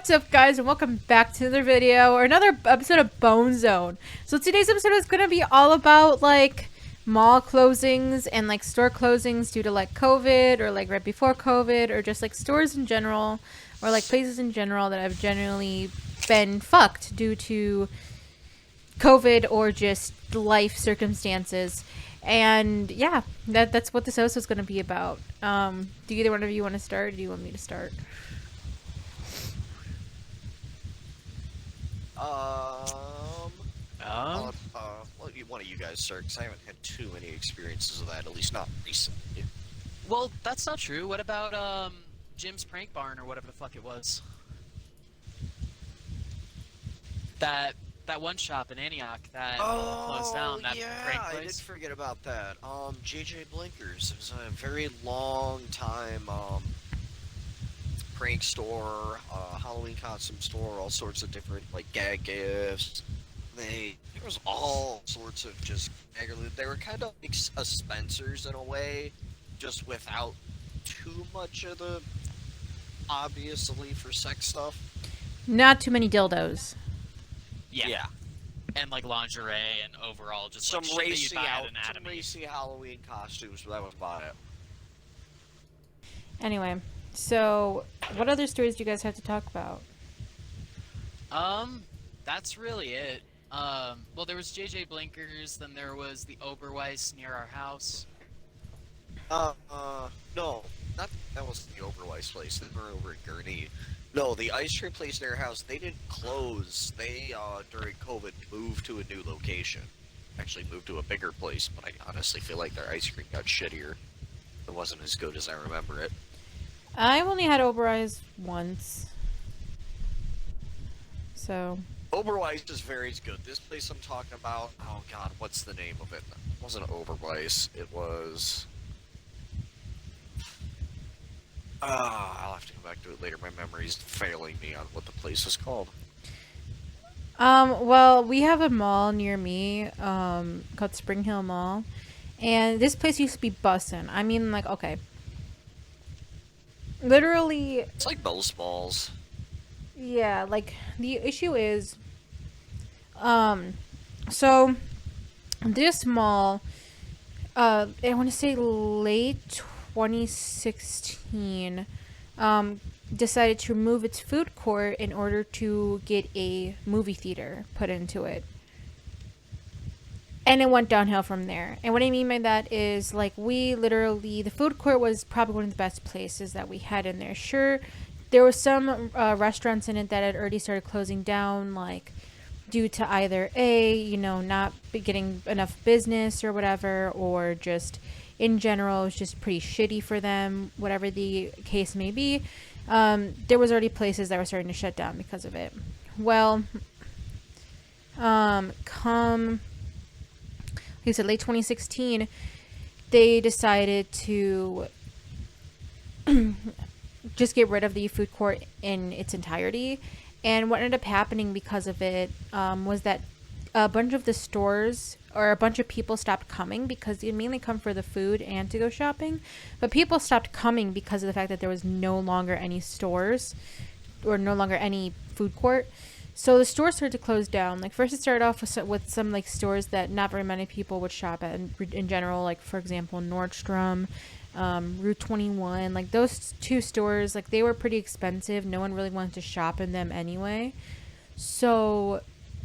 What's up, guys, and welcome back to another video or another episode of Bone Zone. So today's episode is going to be all about like mall closings and like store closings due to like COVID or like right before COVID or just like stores in general or like places in general that have generally been fucked due to COVID or just life circumstances. And yeah, that's what this episode is going to be about. Do either one of you want to start, or do you want me to start? Well, one of you guys start, because I haven't had too many experiences of that, at least not recently. Well, that's not true. What about, Jim's Prank Barn, or whatever the fuck it was? That one shop in Antioch that closed down, that prank place? I did forget about that. JJ Blinkers. It was a very long time, prank store, Halloween costume store, all sorts of different, like, gag gifts. There was all sorts of just they were kind of like a Spencer's in a way, just without too much of the obviously for sex stuff. Not too many dildos. Yeah. And like lingerie and overall just some like racy some racy Halloween costumes, but that was about it. Anyway, so what other stories do you guys have to talk about? That's really it. Well, there was JJ Blinkers, then there was the Oberweis near our house. No, that wasn't the Overweiss place. They were over at Gurney. No, the ice cream place near our house, they didn't close. They, during COVID, moved to a new location. Actually moved to a bigger place, but I honestly feel like their ice cream got shittier. It wasn't as good as I remember it. I've only had Obereyes once. So... Oberweis is very good. This place I'm talking about, oh god, what's the name of it? It wasn't Oberweis, it was... I'll have to come back to it later. My memory's failing me on what the place is called. Well, we have a mall near me, called Spring Hill Mall. And this place used to be bussin'. I mean, like, okay. Literally... It's like most malls. Yeah, like, the issue is, so, this mall, I want to say late 2016, decided to remove its food court in order to get a movie theater put into it. And it went downhill from there. And what I mean by that is, like, the food court was probably one of the best places that we had in there. Sure, there were some restaurants in it that had already started closing down, like, due to either not getting enough business or whatever, or just in general, it was just pretty shitty for them, whatever the case may be. There was already places that were starting to shut down because of it. Well, like I said, late 2016, they decided to just get rid of the food court in its entirety. And what ended up happening because of it was that a bunch of the stores or a bunch of people stopped coming, because they mainly come for the food and to go shopping. But people stopped coming because of the fact that there was no longer any stores or no longer any food court. So the stores started to close down. Like, first it started off with some like stores that not very many people would shop at in general. Like, for example, Nordstrom, Route 21, like those two stores, like they were pretty expensive. No one really wanted to shop in them anyway. So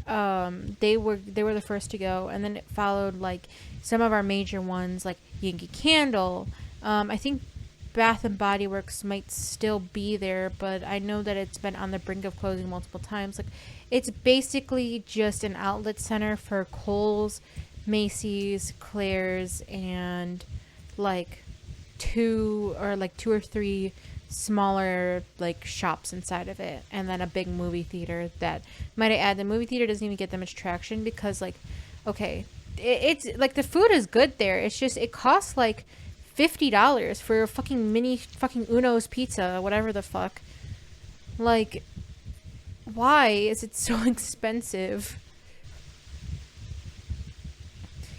they were the first to go, and then it followed like some of our major ones like Yankee Candle. I think Bath and Body Works might still be there, but I know that it's been on the brink of closing multiple times. Like, it's basically just an outlet center for Kohl's, Macy's, Claire's, and like two or three smaller like shops inside of it, and then a big movie theater that, might I add, the movie theater doesn't even get that much traction because, like, okay, it's like the food is good there. It's just it costs like $50 for a fucking mini fucking Uno's pizza, whatever the fuck. Like, why is it so expensive?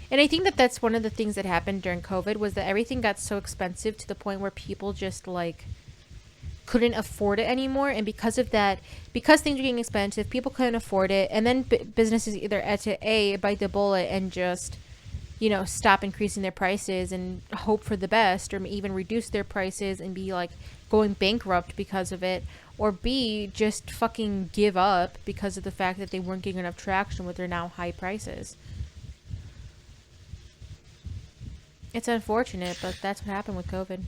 And I think that that's one of the things that happened during COVID, was that everything got so expensive to the point where people just, like, couldn't afford it anymore, and because of that, because things were getting expensive, people couldn't afford it, and then businesses either had to bite the bullet and just, you know, stop increasing their prices and hope for the best, or even reduce their prices and be like going bankrupt because of it, or B, just fucking give up because of the fact that they weren't getting enough traction with their now high prices. It's unfortunate, but that's what happened with COVID.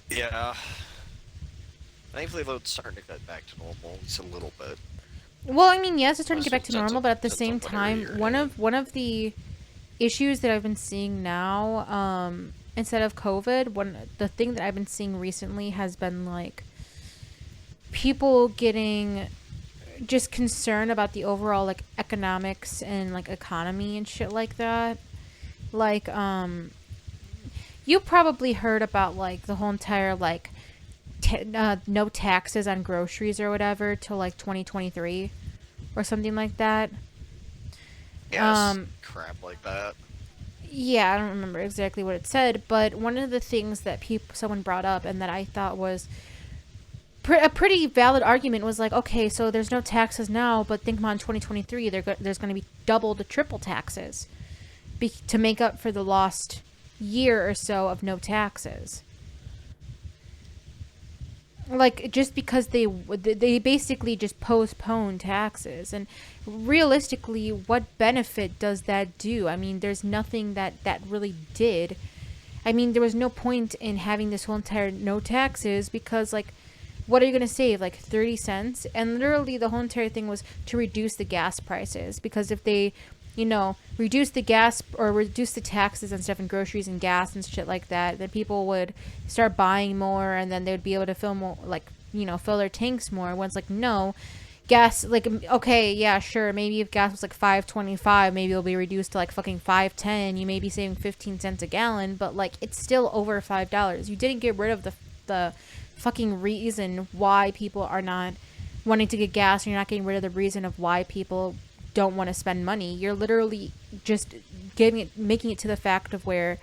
Yeah. Thankfully, though, it's starting to get back to normal, at least a little bit. Well, I mean, yes, it's starting to get back to Depends normal, on- but at the depends on same whatever time, you're one in. of the issues that I've been seeing now, instead of COVID, the thing that I've been seeing recently has been like people getting just concerned about the overall like economics and like economy and shit like that. Like, you probably heard about like the whole entire like no taxes on groceries or whatever till like 2023 or something like that. Yes, crap like that. Yeah, I don't remember exactly what it said, but one of the things that someone brought up and that I thought was a pretty valid argument was like, okay, so there's no taxes now, but think about in 2023, there's going to be double to triple taxes to make up for the lost year or so of no taxes. Like, just because they basically just postpone taxes, and realistically, what benefit does that do? I mean, there's nothing that really did. I mean, there was no point in having this whole entire no taxes because, like, what are you going to save? Like 30 cents? And literally the whole entire thing was to reduce the gas prices, because if they, you know, reduce the gas or reduce the taxes and stuff and groceries and gas and shit like that, then people would start buying more, and then they would be able to fill more, like, you know, fill their tanks more. When it's like, no, gas, like, okay, yeah, sure, maybe if gas was like $5.25, maybe it'll be reduced to like fucking $5.10. You may be saving 15 cents a gallon, but like it's still over $5. You didn't get rid of the fucking reason why people are not wanting to get gas, and you're not getting rid of the reason of why people don't want to spend money. You're literally just making it to the fact of where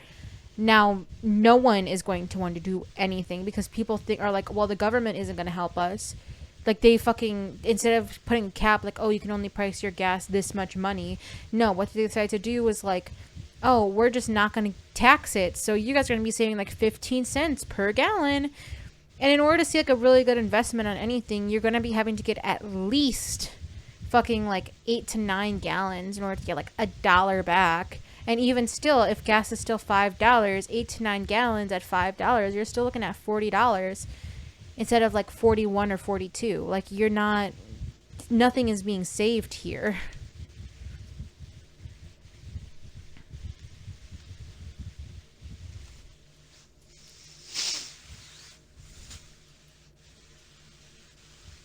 now no one is going to want to do anything because people are like, well, the government isn't going to help us. Like, they fucking, instead of putting a cap, like, oh, you can only price your gas this much money. No, what they decided to do was like, oh, we're just not going to tax it. So you guys are going to be saving like 15 cents per gallon. And in order to see like a really good investment on anything, you're going to be having to get at least fucking like 8 to 9 gallons in order to get like $1 back. And even still, if gas is still $5, 8 to 9 gallons at $5, you're still looking at $40 instead of like 41 or 42. Like, nothing is being saved here.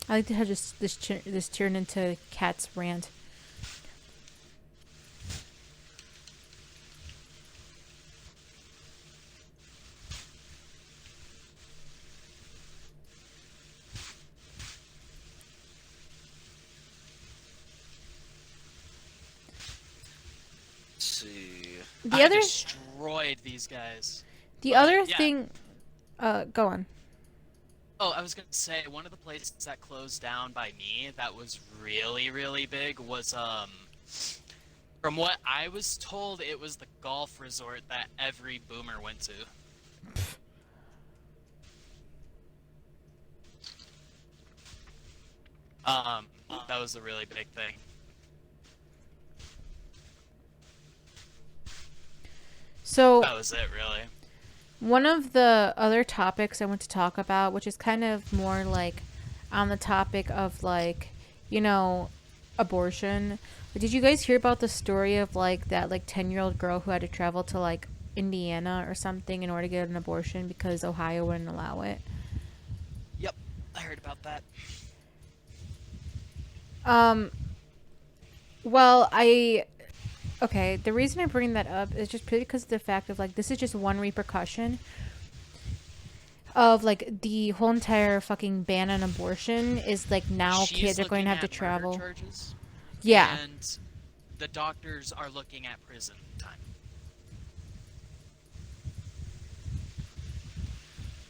I like to have just this turn into Kat's rant. Let's see. I destroyed these guys. The other yeah. thing, go on. Oh, I was gonna say, one of the places that closed down by me that was really, really big was, from what I was told, it was the golf resort that every boomer went to. That was a really big thing. So That was it, really. one of the other topics I want to talk about, which is kind of more like on the topic of like, you know, abortion. Did you guys hear about the story of like that like 10-year-old girl who had to travel to like Indiana or something in order to get an abortion because Ohio wouldn't allow it? Yep, I heard about that. Well, okay, the reason I bring that up is just purely because of the fact of like this is just one repercussion of like the whole entire fucking ban on abortion is like now She's kids are going to have to looking at murder travel. charges, Yeah. and the doctors are looking at prison time.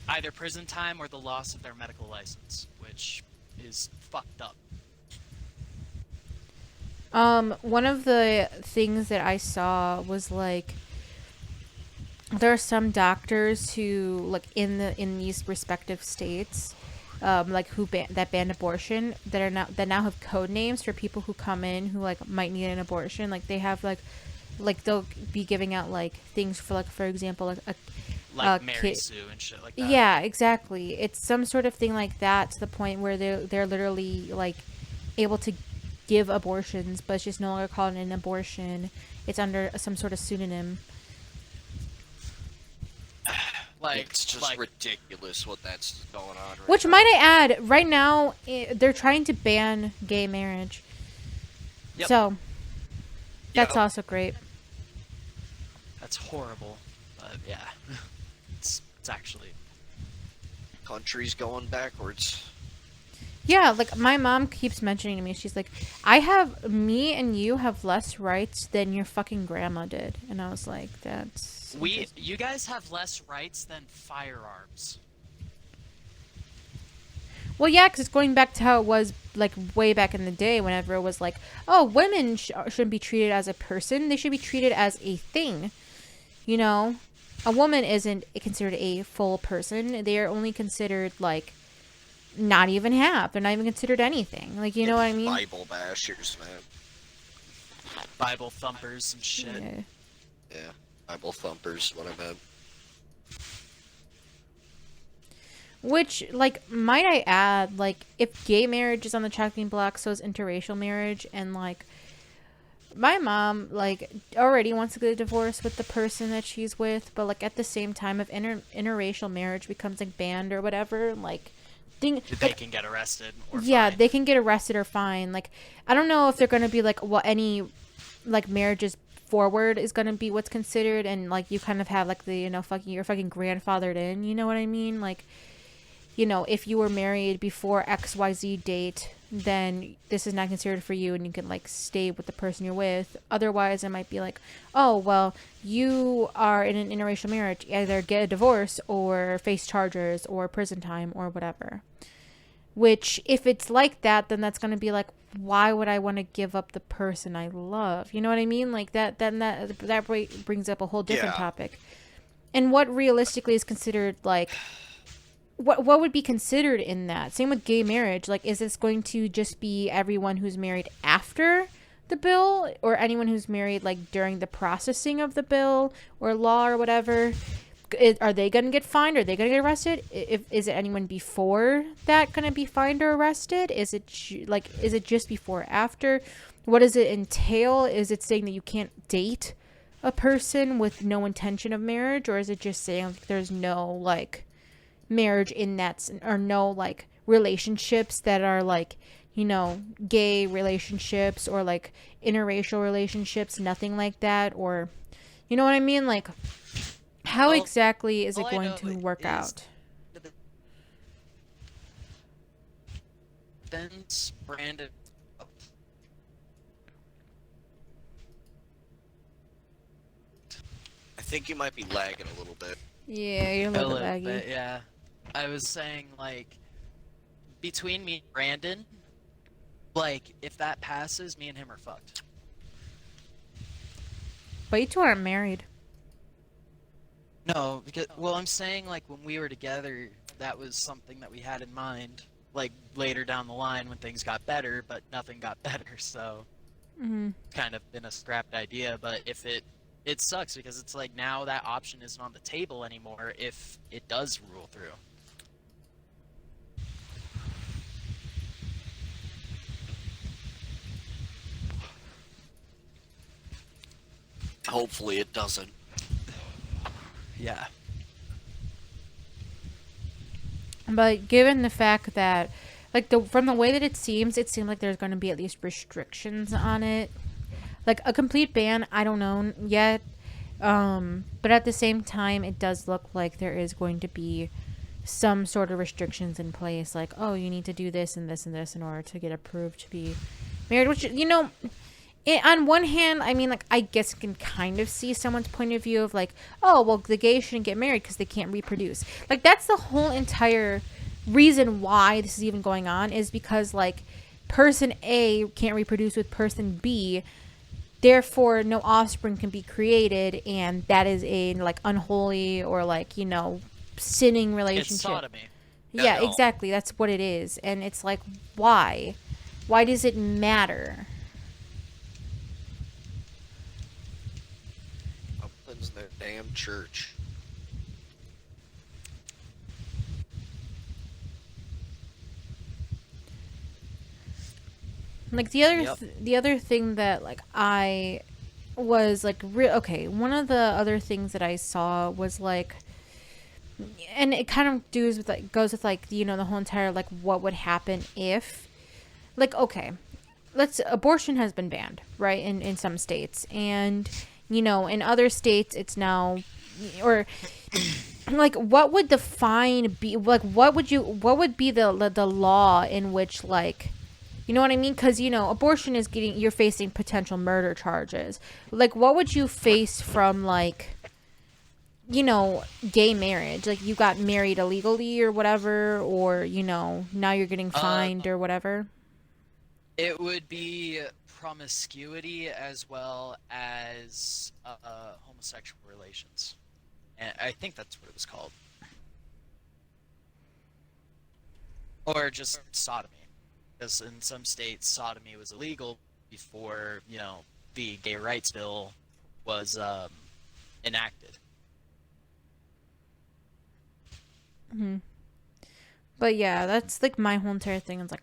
either prison time or the loss of their medical license, which is fucked up. One of the things that I saw was like there are some doctors who like in these respective states, like that banned abortion that now have code names for people who come in who like might need an abortion. Like they have like they'll be giving out like things for like for example like a Like Mary kid. Sue and shit like that. Yeah, exactly. It's some sort of thing like that to the point where they're literally like able to give abortions, but it's just no longer called an abortion. It's under some sort of pseudonym. Like It's just like ridiculous what that's going on right Which now. might I add, right now they're trying to ban gay marriage. Yep. So that's Yep. also great. that's horrible. But yeah. It's actually Country's going backwards. Yeah, like my mom keeps mentioning to me, she's like, me and you have less rights than your fucking grandma did. And I was like, that's you guys have less rights than firearms. Well, yeah, because it's going back to how it was like way back in the day whenever it was like, oh, women shouldn't be treated as a person. They should be treated as a thing. You know, a woman isn't considered a full person. They are only considered like not even half. They're not even considered anything. Like, you know what I mean? Bible bashers, man. Bible thumpers and shit. Yeah. Yeah, Bible thumpers, what I meant. Which, like, might I add, like, if gay marriage is on the chopping block, so is interracial marriage, and, like, my mom, like, already wants to get a divorce with the person that she's with, but, like, at the same time, if interracial marriage becomes, like, banned or whatever, like, They can get arrested or yeah, fined. they can get arrested or fined. Like, I don't know if they're going to be, like, well, any, like, marriages forward is going to be what's considered, and, like, you kind of have, like, the, you know, you're fucking grandfathered in, you know what I mean? Like, you know, if you were married before XYZ date, then this is not considered for you and you can like stay with the person you're with. Otherwise, it might be like, oh, well, you are in an interracial marriage. Either get a divorce or face charges or prison time or whatever. Which, if it's like that, then that's going to be like, why would I want to give up the person I love? You know what I mean? Like that brings up a whole different Yeah. topic. And what realistically is considered like, what would be considered in that? Same with gay marriage. Like, is this going to just be everyone who's married after the bill, or anyone who's married like during the processing of the bill or law or whatever? Are they going to get fined? Are they going to get arrested? Is it anyone before that going to be fined or arrested? Is it just before or after? What does it entail? Is it saying that you can't date a person with no intention of marriage, or is it just saying like, there's no like marriage in that, or no like relationships that are like, you know, gay relationships or like interracial relationships, nothing like that? Or you know what I mean? Like, how Well, exactly is it all I going know to work is out? Ben's Brandon. I think you might be lagging a little bit. Yeah, you're a little bit laggy. Yeah. I was saying, like, between me and Brandon, like, if that passes, me and him are fucked. But you two aren't married. No, because, well, I'm saying, like, when we were together, that was something that we had in mind. Like, later down the line when things got better, but nothing got better, so. Mm-hmm. Kind of been a scrapped idea, but if it sucks because it's like now that option isn't on the table anymore if it does rule through. Hopefully it doesn't. Yeah. But given the fact that, like, from the way that it seemed like there's going to be at least restrictions on it. Like, a complete ban, I don't know yet. But at the same time, it does look like there is going to be some sort of restrictions in place. Like, oh, you need to do this and this and this in order to get approved to be married. Which, you know, on one hand, I mean, like, I guess I can kind of see someone's point of view of like, oh, well, the gays shouldn't get married because they can't reproduce. Like, that's the whole entire reason why this is even going on, is because like person A can't reproduce with person B, therefore no offspring can be created, and that is a like unholy or like, you know, sinning relationship. It's sodomy. Yeah, no. exactly. That's what it is. And it's like, why? Why does it matter? Uplands in their damn church. Like the other Yep. the other thing that like I was like okay, one of the other things that I saw was like, and it kind of goes with like, you know, the whole entire like what would happen if, like, okay, let's abortion has been banned, right, in some states, and you know, in other states it's now, or like, what would the fine be, like what would be the law in which, like, you know what I mean? Because, you know, abortion is you're facing potential murder charges. Like, what would you face from, like, you know, gay marriage? Like, you got married illegally or whatever, or, you know, now you're getting fined or whatever. It would be promiscuity as well as homosexual relations. And I think that's what it was called. Or just sodomy. Because in some states, sodomy was illegal before, you know, the gay rights bill was enacted. Mm-hmm. But yeah, that's like my whole entire thing. It's like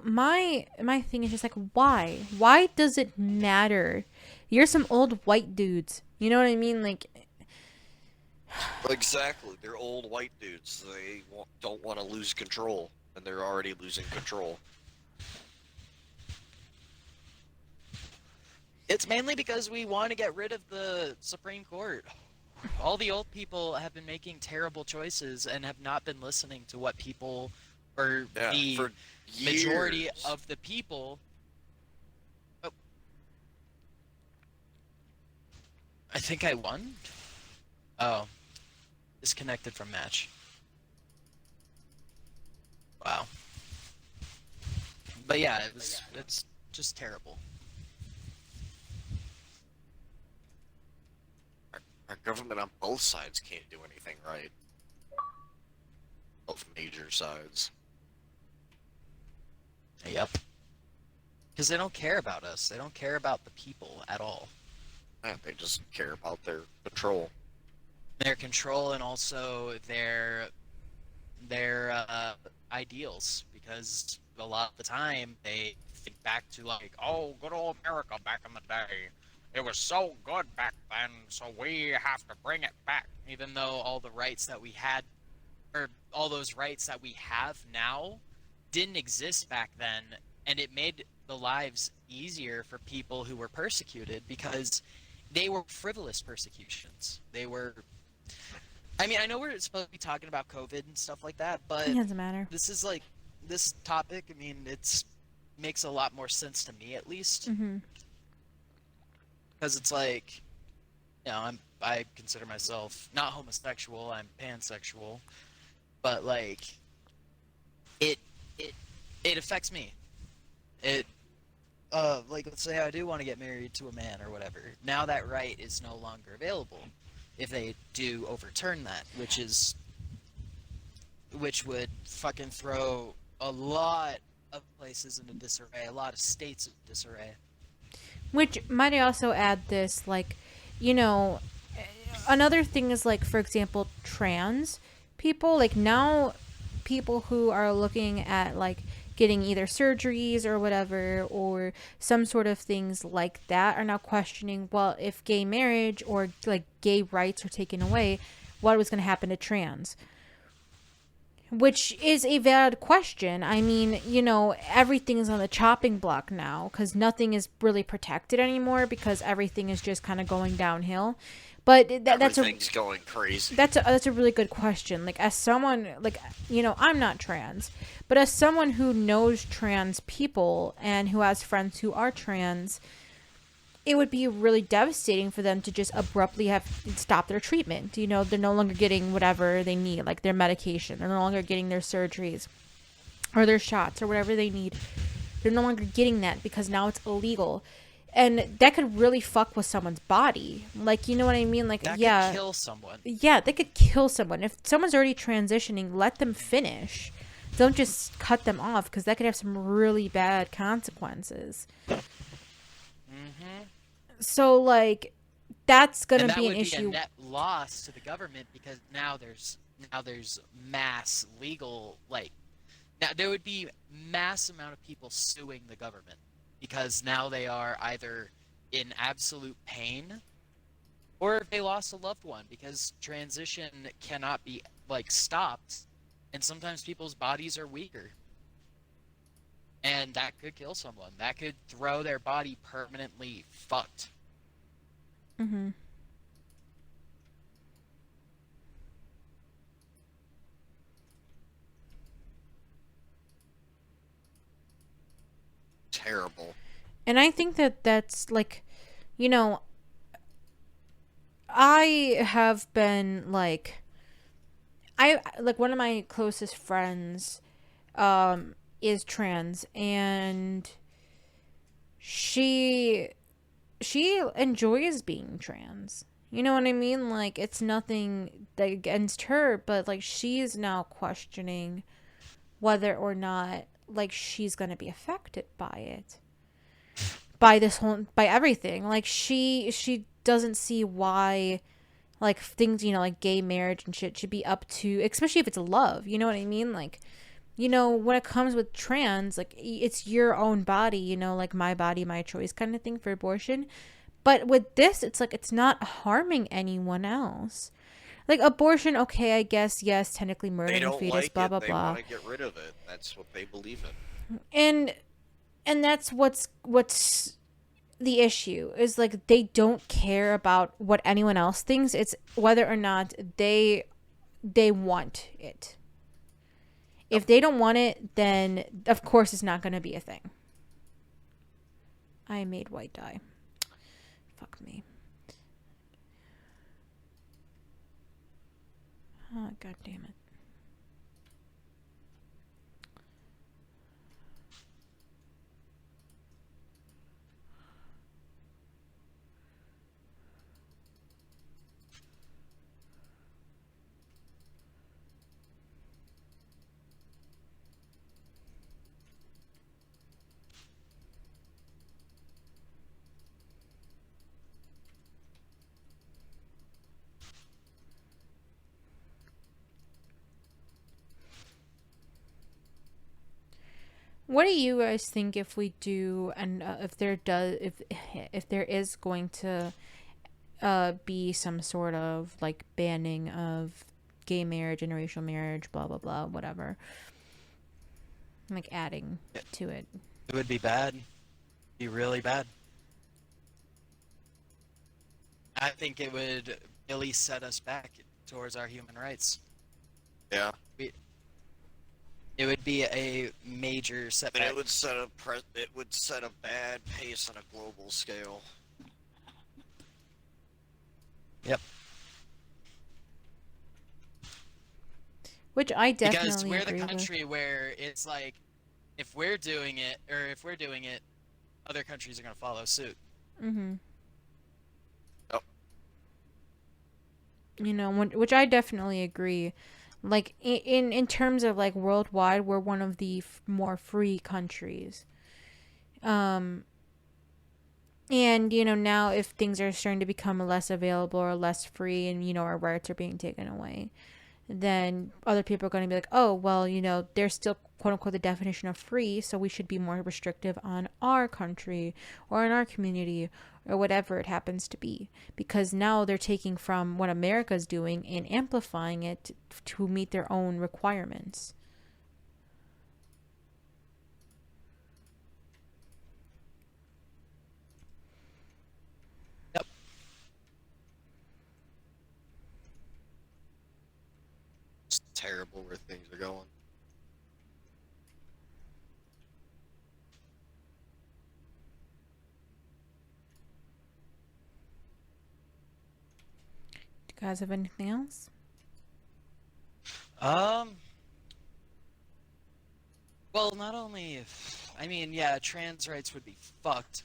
my thing is just like, why does it matter? You're some old white dudes, you know what I mean? Like, Exactly. They're old white dudes. They don't want to lose control, and they're already losing control. It's mainly because we want to get rid of the Supreme Court. All the old people have been making terrible choices and have not been listening to what people, or Yeah, the for majority years. of the people. Oh. I think I won? Oh. Disconnected from match. Wow. But yeah, it's just terrible. Our government on both sides can't do anything right. Both major sides. Yep. Because they don't care about us. They don't care about the people at all. Yeah, they just care about their control. Their control and also their ideals. Because a lot of the time they think back to like, oh, good old America back in the day. It was so good back then, so we have to bring it back. Even though all the rights that we had, or all those rights that we have now, didn't exist back then, and it made the lives easier for people who were persecuted because they were frivolous persecutions. They were... I mean, I know we're supposed to be talking about COVID and stuff like that, but it doesn't matter. this is like, this topic, I mean, makes a lot more sense to me, at least. Mm-hmm. Because it's like, you know, I consider myself not homosexual, I'm pansexual, but like, it affects me. Like, let's say I do want to get married to a man or whatever. Now that right is no longer available if they do overturn that, which would fucking throw a lot of places into disarray, a lot of states into disarray. Which, might I also add this, like, you know, another thing is, like, for example, trans people, like, now people who are looking at, like, getting either surgeries or whatever, or some sort of things like that, are now questioning, well, if gay marriage or, like, gay rights are taken away, what was going to happen to trans? Which is a valid question. I mean, you know, everything is on the chopping block now because nothing is really protected anymore because everything is just kind of going downhill. But Everything's going crazy. that's a really good question. Like, as someone, like, I'm not trans, but as someone who knows trans people and who has friends who are trans, it would be really devastating for them to just abruptly have stop their treatment. They're no longer getting whatever they need, like their medication. They're no longer getting their surgeries or their shots or whatever they need. They're no longer getting that because now it's illegal. And that could really fuck with someone's body. Like, you know what I mean? Like, That yeah. could kill someone. Yeah, they could kill someone. If someone's already transitioning, let them finish. Don't just cut them off, because that could have some really bad consequences. Mm-hmm. So, like, that's going And to that be would an be a issue. net loss to the government, because now there's mass legal, like, now there would be mass amount of people suing the government, because now they are either in absolute pain or they lost a loved one, because transition cannot be, like, stopped, and sometimes people's bodies are weaker. And that could kill someone. That could throw their body permanently fucked. Mm-hmm. Terrible. And I think that that's, like, I have been, like, one of my closest friends is trans, and she enjoys being trans. You know what I mean? Like, it's nothing against her, but, like, she's now questioning whether or not, like, she's going to be affected by it. By everything. Like, she doesn't see why, like, things, like gay marriage and shit should be up to, especially if it's love. You know what I mean? Like, when it comes with trans, like, it's your own body, like, my body, my choice kind of thing for abortion. But with this, it's like, it's not harming anyone else. Like, abortion, okay, I guess, yes, technically They murdering a don't fetus, like blah, it. blah, They blah. want to get rid of it. That's what they believe in. And that's what's the issue, is, like, they don't care about what anyone else thinks. It's whether or not they want it. If they don't want it, then of course it's not going to be a thing. I made white dye. Fuck me. Oh, god damn it. What do you guys think if we do, and if there is going to be some sort of, like, banning of gay marriage, interracial marriage, blah blah blah, whatever, like, adding to it? It would be bad. Be really bad. I think it would really set us back towards our human rights. Yeah. It would be a major And setback. it would set a bad pace on a global scale. Yep. Which I definitely Because we're agree the with. country where it's like, if we're doing it, other countries are going to follow suit. Mm-hmm. Yep. Which I definitely agree. Like, in terms of, like, worldwide, we're one of the more free countries. And now if things are starting to become less available or less free, and our rights are being taken away, then other people are going to be like, oh, well, there's still, quote unquote, the definition of free, so we should be more restrictive on our country or in our community or whatever it happens to be, because now they're taking from what America's doing and amplifying it to meet their own requirements. Yep. Guys have anything else? Well, not only I mean, yeah, trans rights would be fucked.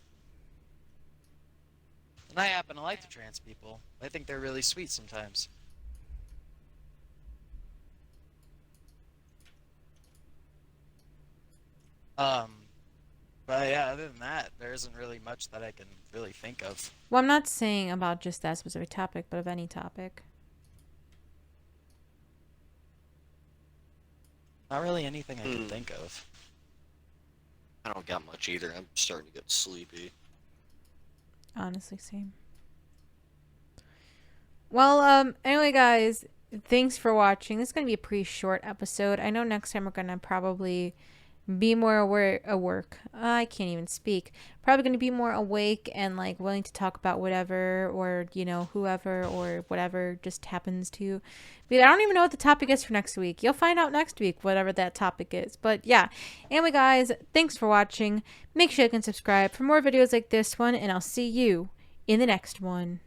And I happen to like the trans people. I think they're really sweet sometimes. Um, but yeah, other than that, there isn't really much that I can really think of. Well, I'm not saying about just that specific topic, but of any topic. Not really anything I can think of. I don't got much either. I'm starting to get sleepy. Honestly, same. Well, anyway, guys, thanks for watching. This is going to be a pretty short episode. I know next time we're going to probably be more aware of work. I can't even speak. Probably going to be more awake and like willing to talk about whatever, or you know, whoever or whatever just happens to. But I don't even know what the topic is for next week. You'll find out next week whatever that topic is. But yeah, anyway, guys, thanks for watching. Make sure you can subscribe for more videos like this one, and I'll see you in the next one.